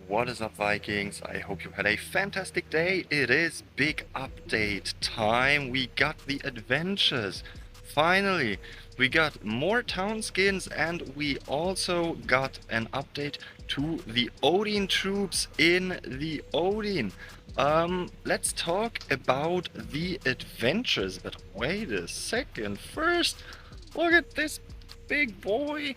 What is up, Vikings? I hope you had a fantastic day. It is big update time. We got the adventures. Finally, we got more town skins and we also got an update to the Odin troops in the Odin. Let's talk about the adventures, but wait a second. First, look at this big boy.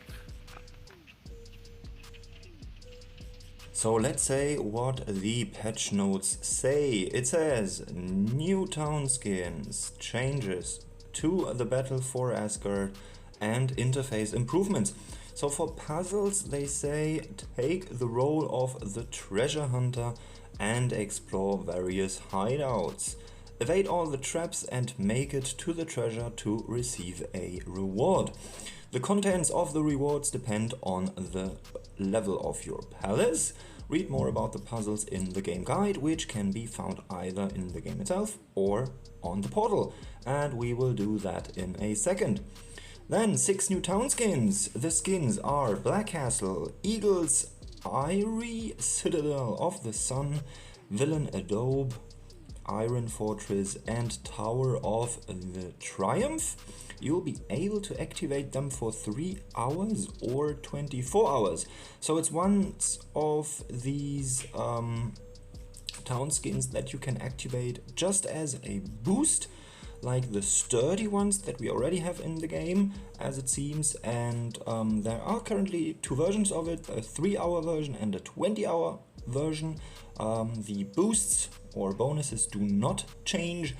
So let's say what the patch notes say. It says new town skins, changes to the battle for Asgard, and interface improvements. So for puzzles, they say take the role of the treasure hunter and explore various hideouts. Evade all the traps and make it to the treasure to receive a reward. The contents of the rewards depend on the level of your palace. Read more about the puzzles in the game guide, which can be found either in the game itself or on the portal. And we will do that in a second. Then 6 new town skins. The skins are Black Castle, Eagles, Eyrie, Citadel of the Sun, Villain Adobe, Iron Fortress, and Tower of the Triumph. You'll be able to activate them for 3 hours or 24 hours. So it's one of these town skins that you can activate just as a boost, like the sturdy ones that we already have in the game, as it seems. And there are currently 2 versions of it, a 3-hour version and a 20-hour version. The boosts or bonuses do not change,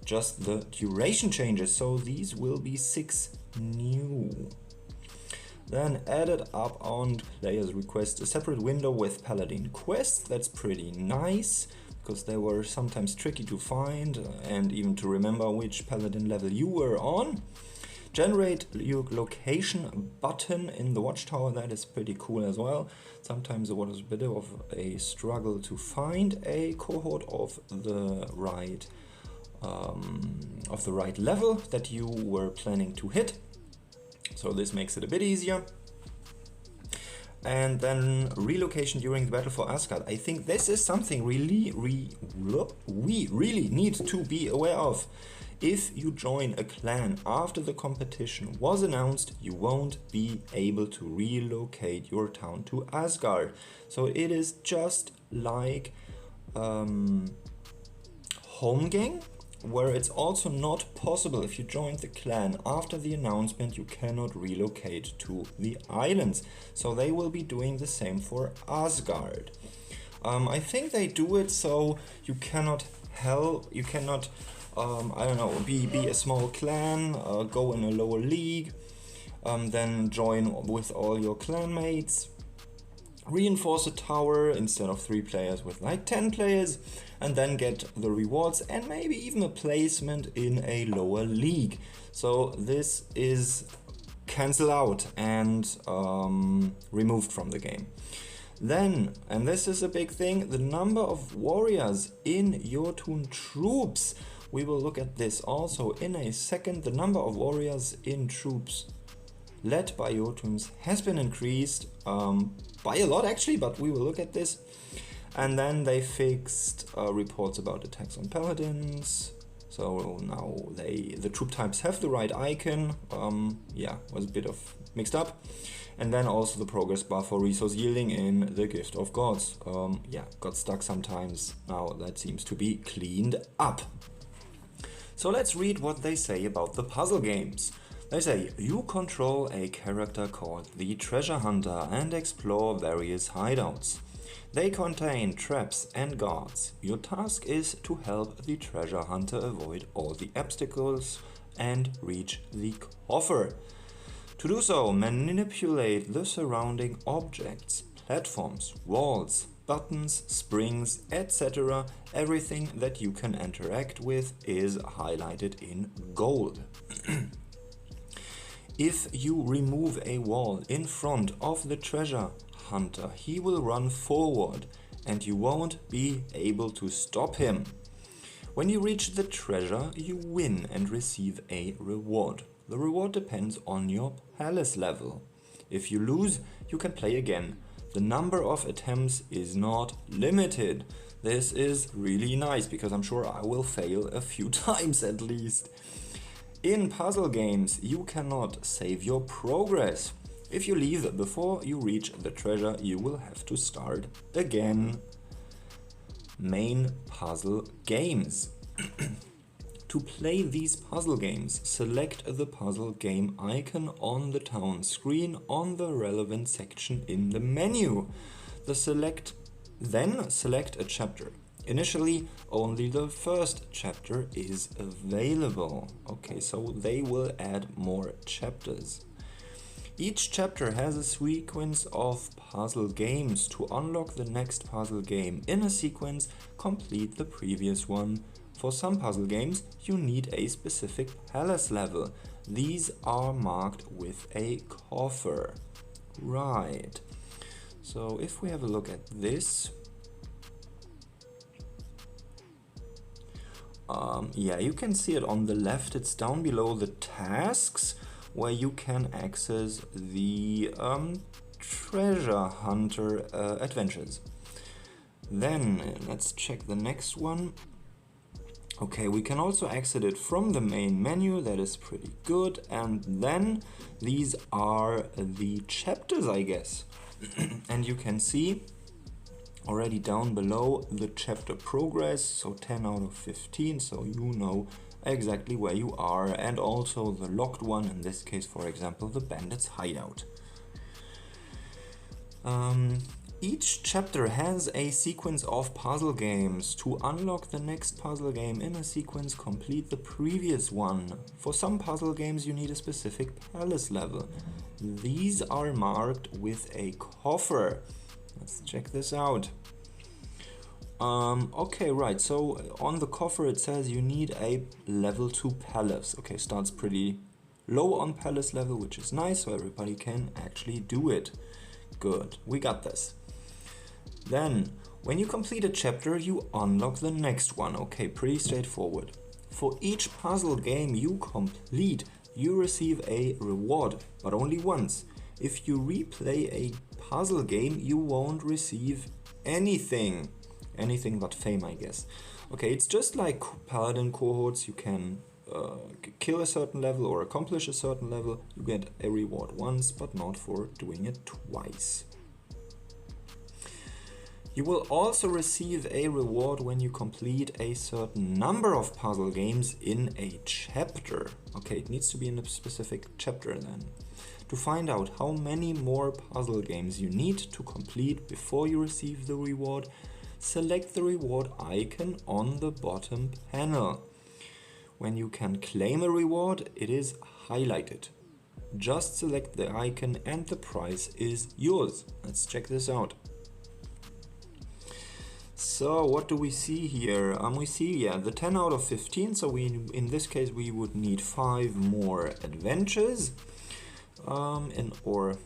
just the duration changes, so these will be 6 new. Then added up on players' request a separate window with Paladin quests. That's pretty nice, because they were sometimes tricky to find and even to remember which Paladin level you were on. Generate your location button in the watchtower, that is pretty cool as well. Sometimes it was a bit of a struggle to find a cohort of the right level that you were planning to hit. So this makes it a bit easier. And then relocation during the battle for Asgard. I think this is something we really need to be aware of. If you join a clan after the competition was announced, you won't be able to relocate your town to Asgard. So it is just like home gang, where it's also not possible. If you joined the clan after the announcement, you cannot relocate to the islands. So they will be doing the same for Asgard. I think they do it so you cannot be a small clan, go in a lower league, then join with all your clanmates, reinforce a tower instead of 3 players with like 10 players, and then get the rewards and maybe even a placement in a lower league. So this is cancelled out and removed from the game. Then, and this is a big thing, the number of warriors in Jotun troops. We will look at this also in a second. The number of warriors in troops led by Jotuns has been increased by a lot actually, but we will look at this. And then they fixed reports about attacks on paladins. So now the troop types have the right icon. Was a bit of mixed up. And then also the progress bar for resource yielding in the Gift of Gods. Got stuck sometimes. Now that seems to be cleaned up. So let's read what they say about the puzzle games. They say, you control a character called the Treasure Hunter and explore various hideouts. They contain traps and guards. Your task is to help the Treasure Hunter avoid all the obstacles and reach the coffer. To do so, manipulate the surrounding objects, platforms, walls, buttons, springs, etc. Everything that you can interact with is highlighted in gold. If you remove a wall in front of the treasure hunter, he will run forward and you won't be able to stop him. When you reach the treasure, you win and receive a reward. The reward depends on your palace level. If you lose, you can play again. The number of attempts is not limited. This is really nice because I'm sure I will fail a few times at least. In puzzle games, you cannot save your progress. If you leave before you reach the treasure, you will have to start again. Main puzzle games. To play these puzzle games, select the puzzle game icon on the town screen on the relevant section in the menu. Then select a chapter. Initially, only the first chapter is available. Okay, so they will add more chapters. Each chapter has a sequence of puzzle games. To unlock the next puzzle game in a sequence, complete the previous one. For some puzzle games, you need a specific palace level. These are marked with a coffer. Right. So if we have a look at this, yeah, you can see it on the left. It's down below the tasks where you can access the treasure hunter adventures. Then let's check the next one. Okay, we can also exit it from the main menu. That is pretty good. And then these are the chapters, I guess. And you can see already down below the chapter progress, so 10 out of 15, so you know exactly where you are, and also the locked one, in this case, for example, the bandit's hideout. Each chapter has a sequence of puzzle games. To unlock the next puzzle game in a sequence, complete the previous one. For some puzzle games you need a specific palace level. These are marked with a coffer. Let's check this out. Okay, right, so on the coffer it says you need a level 2 palace. Okay, starts pretty low on palace level, which is nice, so everybody can actually do it. Good, we got this. Then, when you complete a chapter, you unlock the next one. Okay, pretty straightforward. For each puzzle game you complete, you receive a reward, but only once. If you replay a puzzle game, you won't receive anything. Anything but fame, I guess. Okay, it's just like Paladin cohorts. You can kill a certain level or accomplish a certain level. You get a reward once, but not for doing it twice. You will also receive a reward when you complete a certain number of puzzle games in a chapter. Okay, it needs to be in a specific chapter then. To find out how many more puzzle games you need to complete before you receive the reward, select the reward icon on the bottom panel. When you can claim a reward, it is highlighted. Just select the icon and the prize is yours. Let's check this out. So what do we see here? We see, yeah, the 10 out of 15. So in this case we would need 5 more adventures, how do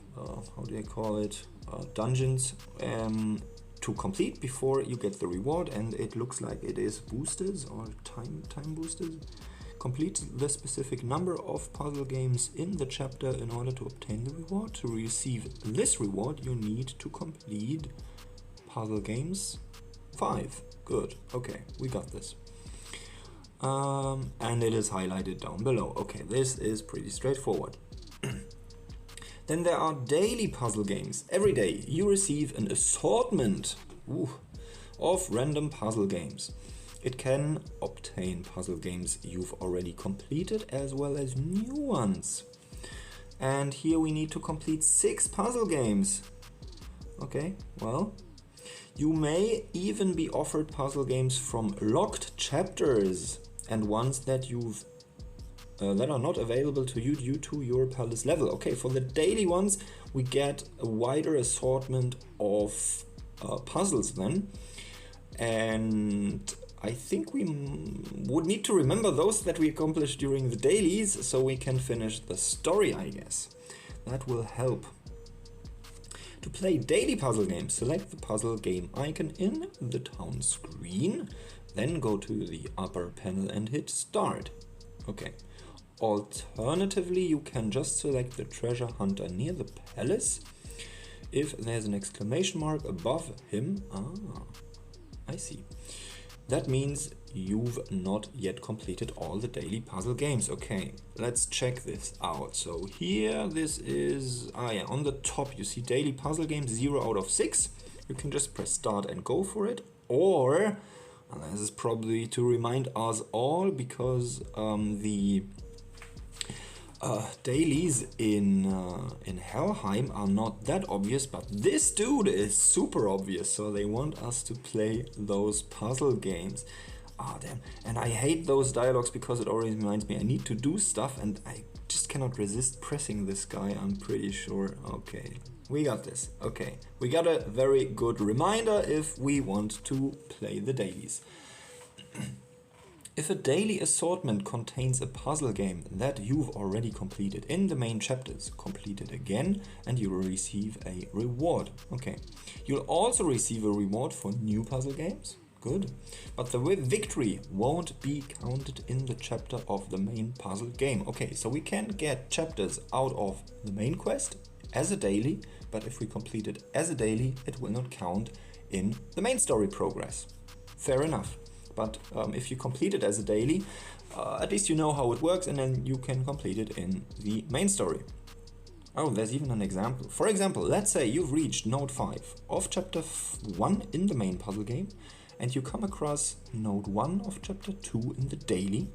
they call it? Dungeons to complete before you get the reward, and it looks like it is boosters or time boosters. Complete the specific number of puzzle games in the chapter in order to obtain the reward. To receive this reward, you need to complete puzzle games 5. Good. Okay, we got this. And it is highlighted down below. Okay, this is pretty straightforward. Then there are daily puzzle games. Every day you receive an assortment of random puzzle games. It can obtain puzzle games you've already completed as well as new ones. And here we need to complete 6 puzzle games. Okay, well, you may even be offered puzzle games from locked chapters and ones that that are not available to you due to your palace level. Okay, for the daily ones we get a wider assortment of puzzles then, and I think we would need to remember those that we accomplished during the dailies so we can finish the story, I guess. That will help. To play daily puzzle games, select the puzzle game icon in the town screen, then go to the upper panel and hit start. Okay. Alternatively, you can just select the treasure hunter near the palace. if there's an exclamation mark above him, I see. That means you've not yet completed all the daily puzzle games. Okay, let's check this out. So here, this is, on the top you see daily puzzle games 0 out of 6. You can just press start and go for it. Or, this is probably to remind us all, because the dailies in Helheim are not that obvious, but this dude is super obvious, so they want us to play those puzzle games. Ah, damn. And I hate those dialogues because it always reminds me I need to do stuff and I just cannot resist pressing this guy, I'm pretty sure. Okay, we got this. Okay, we got a very good reminder if we want to play the dailies. If a daily assortment contains a puzzle game that you've already completed in the main chapters, complete it again and you will receive a reward. Okay, you'll also receive a reward for new puzzle games. Good. But the victory won't be counted in the chapter of the main puzzle game. Okay, so we can get chapters out of the main quest as a daily, but if we complete it as a daily, it will not count in the main story progress. Fair enough. But if you complete it as a daily, at least you know how it works and then you can complete it in the main story. Oh, there's even an example. For example, let's say you've reached node 5 of chapter 1 in the main puzzle game and you come across node 1 of chapter 2 in the daily.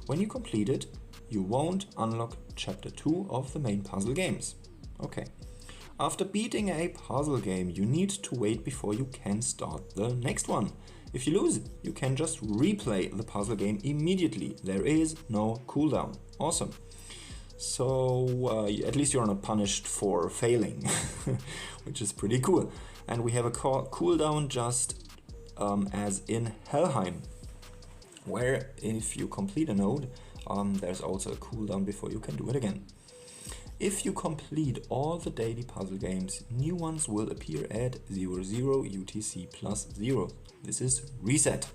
When you complete it, you won't unlock chapter 2 of the main puzzle games. Okay. After beating a puzzle game, you need to wait before you can start the next one. If you lose, you can just replay the puzzle game immediately. There is no cooldown. Awesome. So at least you're not punished for failing, which is pretty cool. And we have a cooldown just as in Helheim, where if you complete a node, there's also a cooldown before you can do it again. If you complete all the daily puzzle games, new ones will appear at 00 UTC plus 0. This is reset.